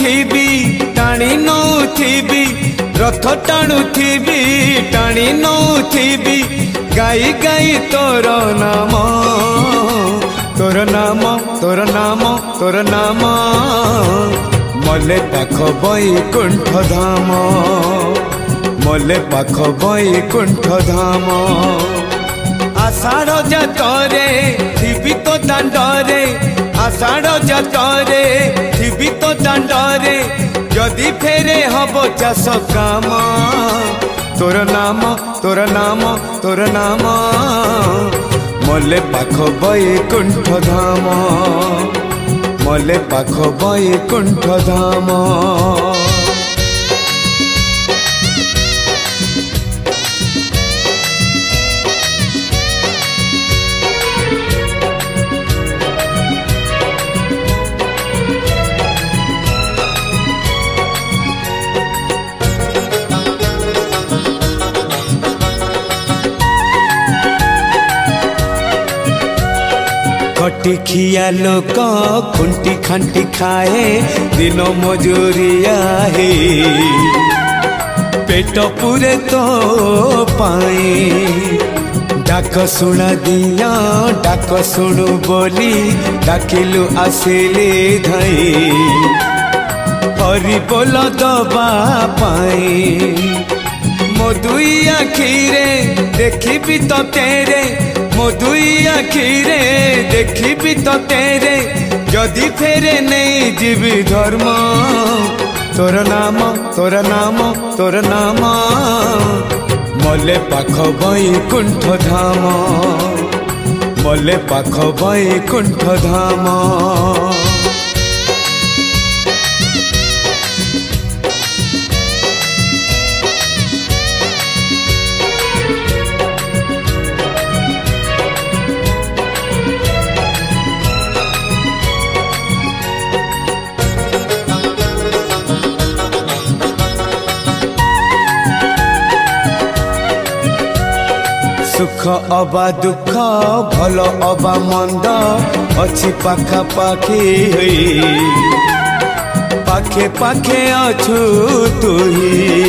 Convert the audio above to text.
नौथिबी टाणी नौथिबी रथ टाणुथिबी टाणी नौथिबी गाई गाई तोर नाम तोर नाम तोर नाम तोर नाम मले पाख बैकुंठ धाम मले पाख बैकुंठ धाम आषाढ़ जातरे थिबी तो दांडरे आषाढ़ जातरे थिबी तो दांडरे जदि फेरे हब चाष काम तोर नाम तोर नाम तोर नाम मले पाख बैकुंठ धाम मले पाख बैकुंठ धाम खटी खिया लोक खुंटी खांटी खाए दिन मजूरिया है पेट पूरे तो पाए डाक शुणा दिया डाक शुणु बोली डाकिलु आसिले धाई हरि बोल दबा पाए मो दुई आखिरे देखी तो तेरे मो दुई आखिरे देखी तो तेरे जदि फेरे नहीं जीवी धर्म तोर नाम तोर नाम तोर नाम मले पाख बैकुंठ धाम मले पाख बैकुंठ धाम सुख अबा दुख भल अबा मंद अच्छी पाखा पाखी पाखे पाखे अछु तुही।